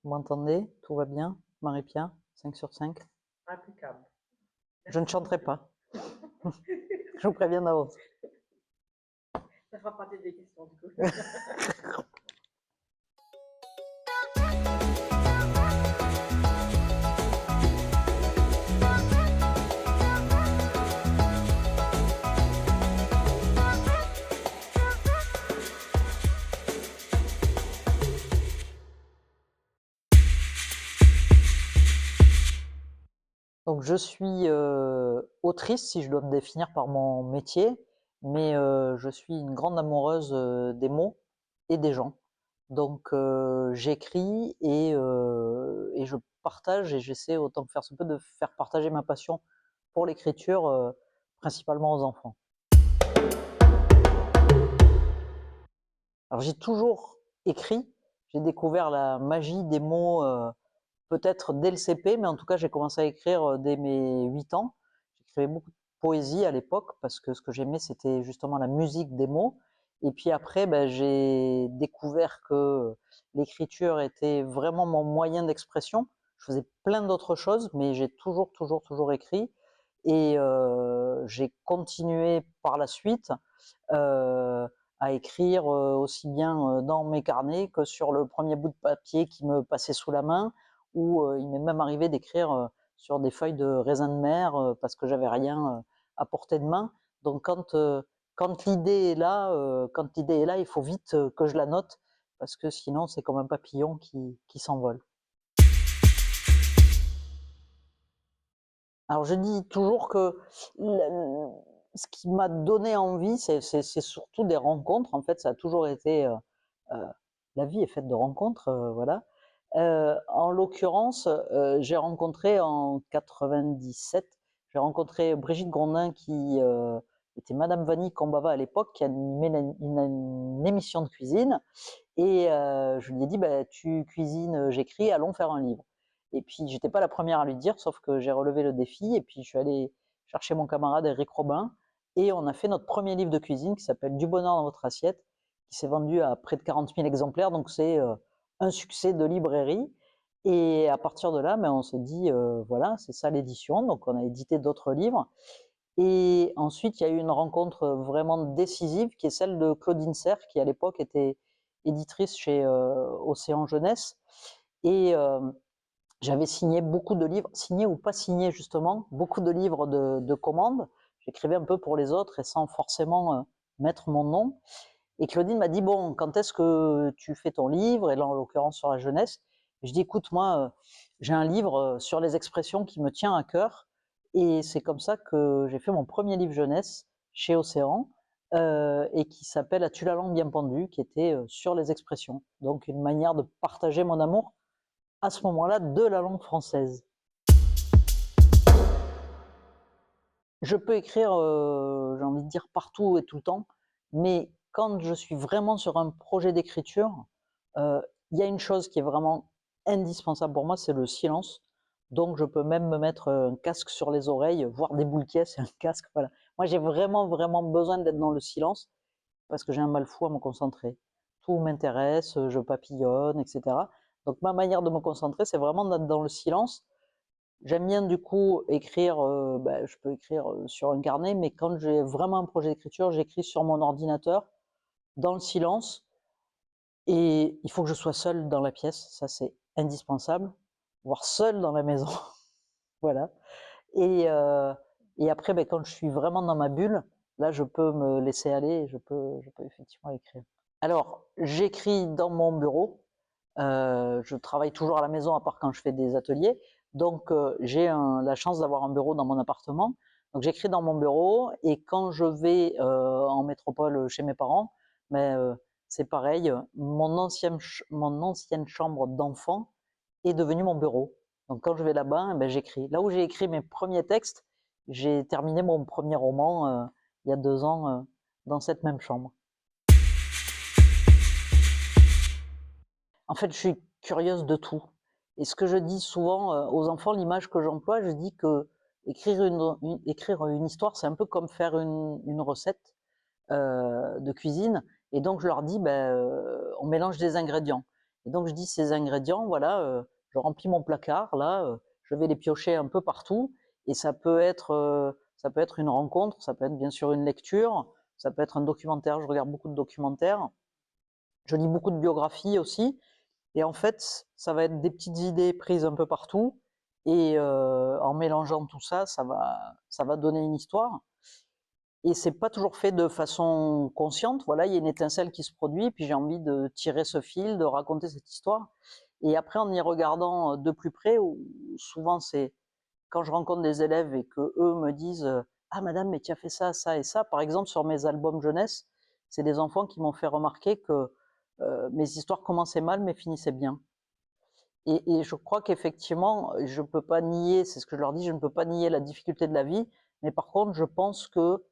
Vous m'entendez? Tout va bien? Marie-Pierre, 5 sur 5. Impeccable. Je ne chanterai pas. Je vous préviens d'avance. Ça fera partie des questions du coup. Donc je suis autrice, si je dois me définir par mon métier, mais je suis une grande amoureuse des mots et des gens. Donc j'écris et je partage et j'essaie autant que faire se peut de faire partager ma passion pour l'écriture, principalement aux enfants. Alors j'ai toujours écrit, j'ai découvert la magie des mots peut-être dès le CP, mais en tout cas j'ai commencé à écrire dès mes 8 ans. J'écrivais beaucoup de poésie à l'époque parce que ce que j'aimais c'était justement la musique des mots. Et puis après ben, j'ai découvert que l'écriture était vraiment mon moyen d'expression. Je faisais plein d'autres choses, mais j'ai toujours écrit. Et j'ai continué par la suite à écrire aussi bien dans mes carnets que sur le premier bout de papier qui me passait sous la main, ou il m'est même arrivé d'écrire sur des feuilles de raisin de mer parce que j'avais rien à portée de main. Donc quand l'idée est là, il faut vite que je la note parce que sinon c'est comme un papillon qui s'envole. Alors je dis toujours que ce qui m'a donné envie, c'est surtout des rencontres. En fait, ça a toujours été la vie est faite de rencontres, voilà. En l'occurrence, j'ai rencontré en 97, j'ai rencontré Brigitte Grondin qui était Madame Vanille Combava à l'époque, qui animait une émission de cuisine. Et je lui ai dit, bah, tu cuisines, j'écris, allons faire un livre. Et puis, j'étais pas la première à lui dire, sauf que j'ai relevé le défi. Et puis, je suis allé chercher mon camarade Eric Robin. Et on a fait notre premier livre de cuisine qui s'appelle Du bonheur dans votre assiette, qui s'est vendu à près de 40 000 exemplaires. Donc, c'est un succès de librairie. Et à partir de là, ben, on s'est dit, voilà, c'est ça l'édition. Donc, on a édité d'autres livres. Et ensuite, il y a eu une rencontre vraiment décisive qui est celle de Claudine Serre, qui à l'époque était éditrice chez Océan Jeunesse. Et j'avais signé beaucoup de livres, signé ou pas signé justement, beaucoup de livres de commande. J'écrivais un peu pour les autres et sans forcément mettre mon nom. Et Claudine m'a dit, bon, quand est-ce que tu fais ton livre? Et là, en l'occurrence, sur la jeunesse. Et je dis, écoute, moi, j'ai un livre sur les expressions qui me tient à cœur. Et c'est comme ça que j'ai fait mon premier livre jeunesse chez Océan, et qui s'appelle As-tu la langue bien pendue, qui était sur les expressions. Donc, une manière de partager mon amour à ce moment-là de la langue française. Je peux écrire, j'ai envie de dire partout et tout le temps, mais quand je suis vraiment sur un projet d'écriture, il y a une chose qui est vraiment indispensable pour moi, c'est le silence. Donc je peux même me mettre un casque sur les oreilles, voire des boules caisses et un casque, voilà. Moi j'ai vraiment besoin d'être dans le silence parce que j'ai un mal fou à me concentrer. Tout m'intéresse, je papillonne, etc. Donc ma manière de me concentrer, c'est vraiment d'être dans le silence. J'aime bien du coup écrire, je peux écrire sur un carnet, mais quand j'ai vraiment un projet d'écriture, j'écris sur mon ordinateur, dans le silence, et il faut que je sois seule dans la pièce, ça c'est indispensable, voire seule dans la maison, voilà. Et, euh, et après, quand je suis vraiment dans ma bulle, là je peux me laisser aller, et je peux effectivement écrire. Alors, j'écris dans mon bureau. Je travaille toujours à la maison à part quand je fais des ateliers. Donc, j'ai la chance d'avoir un bureau dans mon appartement. Donc, j'écris dans mon bureau et quand je vais en métropole chez mes parents, mais c'est pareil. Mon ancienne chambre d'enfant est devenue mon bureau. Donc, quand je vais là-bas, j'écris. Là où j'ai écrit mes premiers textes, j'ai terminé mon premier roman il y a 2 ans dans cette même chambre. En fait, je suis curieuse de tout. Et ce que je dis souvent aux enfants, l'image que j'emploie, je dis que écrire une histoire, c'est un peu comme faire une recette de cuisine. Et donc, je leur dis, on mélange des ingrédients. Et donc je dis ces ingrédients, voilà, je remplis mon placard, là, je vais les piocher un peu partout, et ça peut être une rencontre, ça peut être bien sûr une lecture, ça peut être un documentaire, je regarde beaucoup de documentaires, je lis beaucoup de biographies aussi, et en fait, ça va être des petites idées prises un peu partout, et en mélangeant tout ça, ça va donner une histoire. Et c'est pas toujours fait de façon consciente. Voilà, il y a une étincelle qui se produit, puis j'ai envie de tirer ce fil, de raconter cette histoire. Et après, en y regardant de plus près, ou souvent c'est quand je rencontre des élèves et que eux me disent ah madame, mais tu as fait ça, ça et ça. Par exemple, sur mes albums jeunesse, c'est des enfants qui m'ont fait remarquer que mes histoires commençaient mal mais finissaient bien. Et je crois qu'effectivement, je peux pas nier, c'est ce que je leur dis, je ne peux pas nier la difficulté de la vie, mais par contre, je pense que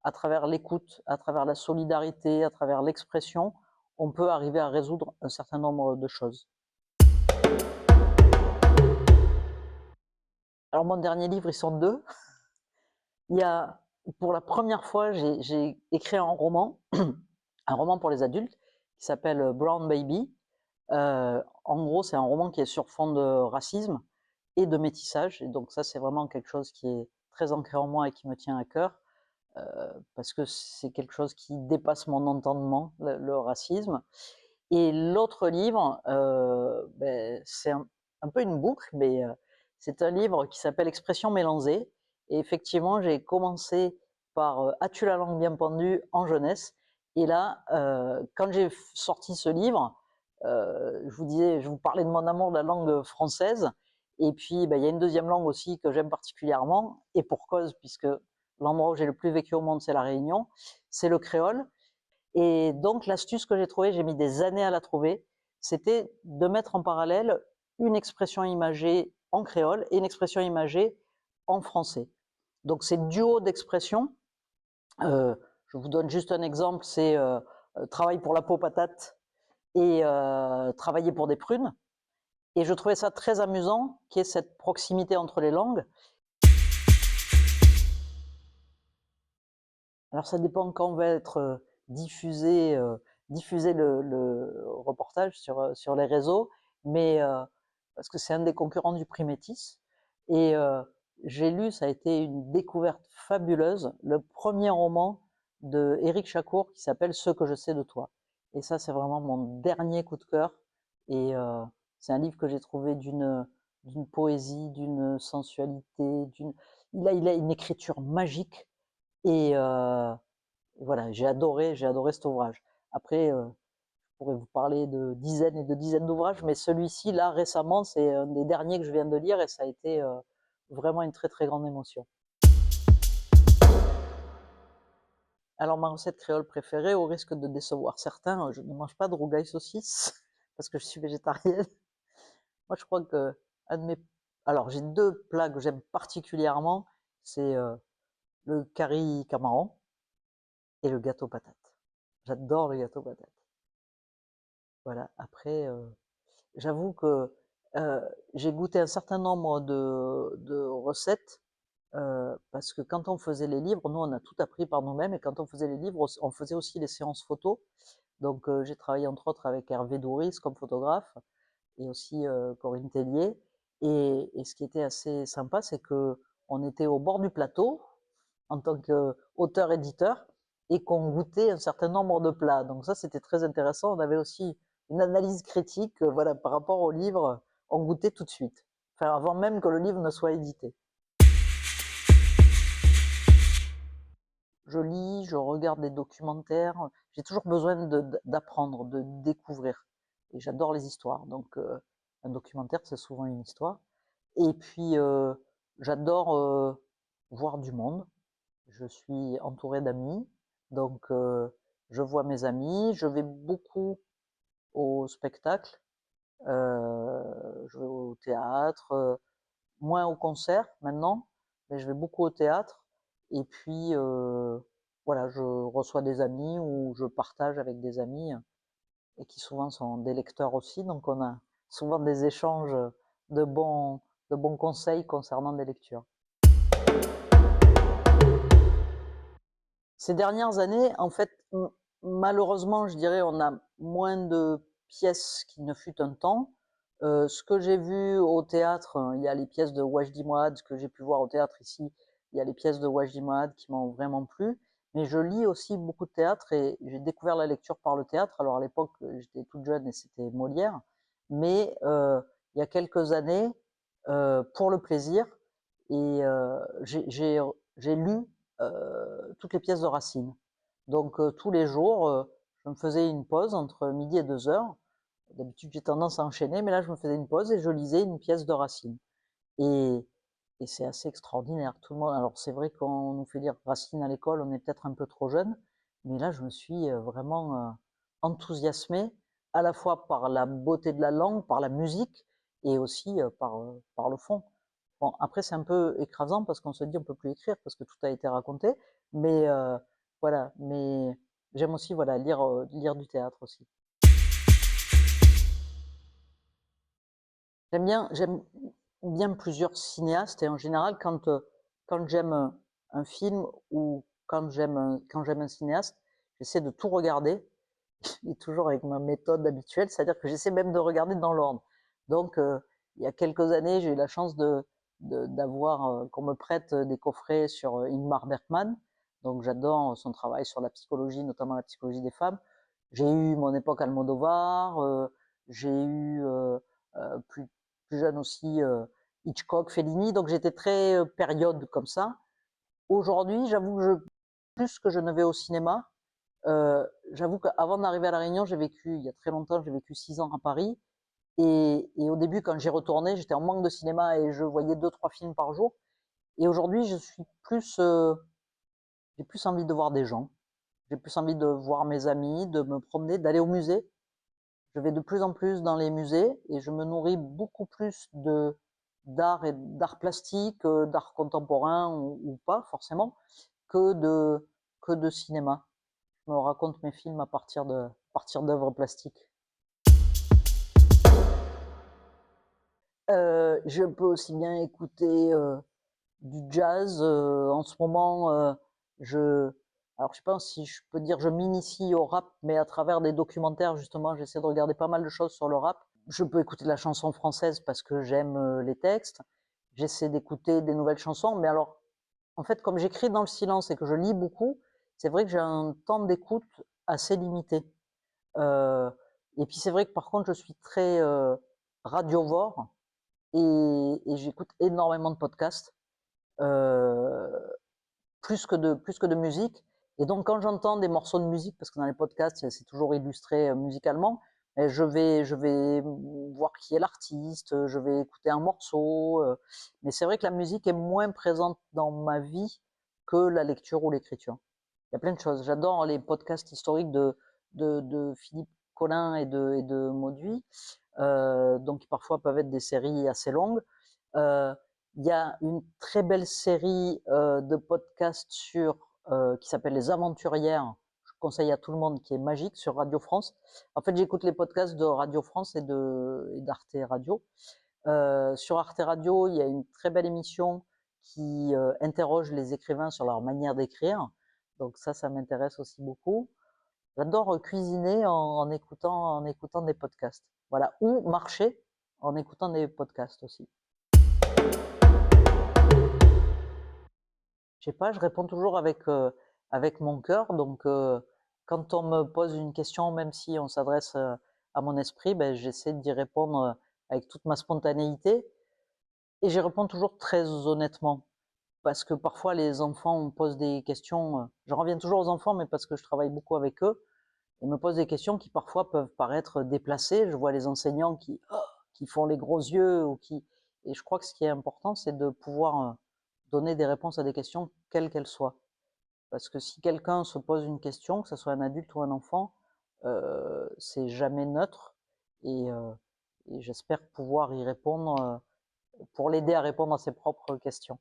à travers l'écoute, à travers la solidarité, à travers l'expression, on peut arriver à résoudre un certain nombre de choses. Alors mon dernier livre, ils sont deux. Il y a, pour la première fois, j'ai écrit un roman, un roman pour les adultes, qui s'appelle Brown Baby. En gros, c'est un roman qui est sur fond de racisme et de métissage. Et donc ça, c'est vraiment quelque chose qui est très ancré en moi et qui me tient à cœur. Parce que c'est quelque chose qui dépasse mon entendement, le racisme. Et l'autre livre, c'est un peu une boucle, mais c'est un livre qui s'appelle Expressions mélangées. Et effectivement, j'ai commencé par As-tu la langue bien pendue en jeunesse. Et là, quand j'ai sorti ce livre, je vous parlais de mon amour de la langue française. Et puis, il y a une deuxième langue aussi que j'aime particulièrement, et pour cause, puisque l'endroit où j'ai le plus vécu au monde, c'est la Réunion, c'est le créole. Et donc, l'astuce que j'ai trouvée, j'ai mis des années à la trouver, c'était de mettre en parallèle une expression imagée en créole et une expression imagée en français. Donc, c'est duo d'expressions. Je vous donne juste un exemple, c'est travail pour la peau patate et travailler pour des prunes. Et je trouvais ça très amusant qu'il y ait cette proximité entre les langues. Alors ça dépend quand va être diffusé, le reportage sur les réseaux, mais parce que c'est un des concurrents du prix Métis. Et j'ai lu, ça a été une découverte fabuleuse, le premier roman de Éric Chacour qui s'appelle Ce que je sais de toi. Et ça, c'est vraiment mon dernier coup de cœur. Et c'est un livre que j'ai trouvé d'une poésie, d'une sensualité, il a une écriture magique. Et voilà, j'ai adoré cet ouvrage. Après, je pourrais vous parler de dizaines et de dizaines d'ouvrages, mais celui-ci, là, récemment, c'est un des derniers que je viens de lire et ça a été vraiment une très très grande émotion. Alors, ma recette créole préférée, au risque de décevoir certains, je ne mange pas de rougail saucisse parce que je suis végétarienne. Moi, je crois que un de mes... Alors, j'ai deux plats que j'aime particulièrement, c'est le curry camaron et le gâteau patate. J'adore le gâteau patate. Voilà, après, j'avoue que j'ai goûté un certain nombre de recettes parce que quand on faisait les livres, nous on a tout appris par nous-mêmes et quand on faisait les livres, on faisait aussi les séances photos. Donc j'ai travaillé entre autres avec Hervé Douris comme photographe et aussi Corinne Tellier. Et ce qui était assez sympa, c'est que on était au bord du plateau en tant qu'auteur-éditeur et qu'on goûtait un certain nombre de plats. Donc ça, c'était très intéressant. On avait aussi une analyse critique, voilà, par rapport au livre, on goûtait tout de suite, enfin, avant même que le livre ne soit édité. Je lis, je regarde des documentaires, j'ai toujours besoin d'apprendre, de découvrir. Et j'adore les histoires, donc un documentaire, c'est souvent une histoire. Et puis, j'adore voir du monde. Je suis entourée d'amis, donc je vois mes amis, je vais beaucoup au spectacle, je vais au théâtre, moins au concert maintenant, mais je vais beaucoup au théâtre. Et puis voilà, je reçois des amis ou je partage avec des amis et qui souvent sont des lecteurs aussi, donc on a souvent des échanges de bons, de bons conseils concernant des lectures. Ces dernières années, en fait, malheureusement, je dirais, on a moins de pièces qui ne fut un temps. Ce que j'ai vu au théâtre, il y a les pièces de Wajdi Mouawad, ce que j'ai pu voir au théâtre ici, il y a les pièces de Wajdi Mouawad qui m'ont vraiment plu. Mais je lis aussi beaucoup de théâtre et j'ai découvert la lecture par le théâtre. Alors à l'époque, j'étais toute jeune et c'était Molière. Mais il y a quelques années, pour le plaisir, et j'ai lu toutes les pièces de Racine. Donc tous les jours, je me faisais une pause entre midi et 2 heures. D'habitude, j'ai tendance à enchaîner, mais là, je me faisais une pause et je lisais une pièce de Racine. Et, et c'est assez extraordinaire. Tout le monde. Alors, c'est vrai qu'on nous fait lire Racine à l'école, on est peut-être un peu trop jeune, mais là, je me suis vraiment enthousiasmée, à la fois par la beauté de la langue, par la musique, et aussi par le fond. Bon, après, c'est un peu écrasant parce qu'on se dit on peut plus écrire parce que tout a été raconté, mais voilà. Mais j'aime aussi voilà lire du théâtre aussi. J'aime bien plusieurs cinéastes et en général quand j'aime un film ou quand j'aime un cinéaste, j'essaie de tout regarder et toujours avec ma méthode habituelle, c'est-à-dire que j'essaie même de regarder dans l'ordre. Donc il y a quelques années, j'ai eu la chance d'avoir qu'on me prête des coffrets sur Ingmar Bergman. Donc j'adore son travail sur la psychologie, notamment la psychologie des femmes. J'ai eu mon époque Almodovar, j'ai eu plus jeune aussi Hitchcock, Fellini, donc j'étais très période comme ça. Aujourd'hui, j'avoue que plus que je ne vais au cinéma, j'avoue qu'avant d'arriver à La Réunion, il y a très longtemps, j'ai vécu 6 ans à Paris. Et au début, quand j'y retournais, j'étais en manque de cinéma et je voyais 2, 3 films par jour. Et aujourd'hui, j'ai plus envie de voir des gens. J'ai plus envie de voir mes amis, de me promener, d'aller au musée. Je vais de plus en plus dans les musées et je me nourris beaucoup plus d'art plastique, d'art contemporain ou pas forcément, que de cinéma. Je me raconte mes films à partir d'œuvres plastiques. Je peux aussi bien écouter du jazz. En ce moment, je, alors je sais pas si je peux dire je m'initie au rap, mais à travers des documentaires justement, j'essaie de regarder pas mal de choses sur le rap. Je peux écouter de la chanson française parce que j'aime les textes. J'essaie d'écouter des nouvelles chansons, mais alors en fait, comme j'écris dans le silence et que je lis beaucoup, c'est vrai que j'ai un temps d'écoute assez limité. Euh, et puis c'est vrai que par contre, je suis très radiovore et j'écoute énormément de podcasts, euh, plus que de musique. Et donc quand j'entends des morceaux de musique, parce que dans les podcasts c'est toujours illustré musicalement, je vais voir qui est l'artiste, je vais écouter un morceau. Mais c'est vrai que la musique est moins présente dans ma vie que la lecture ou l'écriture. Il y a plein de choses. J'adore les podcasts historiques de Philippe Collin et de Mauduit, donc qui parfois peuvent être des séries assez longues. Euh, il y a une très belle série de podcasts qui s'appelle Les Aventurières. Je conseille à tout le monde, qui est magique, sur Radio France. En fait, j'écoute les podcasts de Radio France et d'Arte Radio. Sur Arte Radio, il y a une très belle émission qui interroge les écrivains sur leur manière d'écrire. Donc ça m'intéresse aussi beaucoup. J'adore cuisiner en écoutant des podcasts. Voilà, ou marcher en écoutant des podcasts aussi. Je sais pas, je réponds toujours avec mon cœur. Donc, quand on me pose une question, même si on s'adresse à mon esprit, ben, j'essaie d'y répondre avec toute ma spontanéité. Et j'y réponds toujours très honnêtement. Parce que parfois, les enfants me posent des questions. Je reviens toujours aux enfants, mais parce que je travaille beaucoup avec eux. Ils me posent des questions qui parfois peuvent paraître déplacées. Je vois les enseignants qui font les gros yeux et je crois que ce qui est important, c'est de pouvoir donner des réponses à des questions, quelles qu'elles soient. Parce que si quelqu'un se pose une question, que ce soit un adulte ou un enfant, c'est jamais neutre. Et j'espère pouvoir y répondre pour l'aider à répondre à ses propres questions.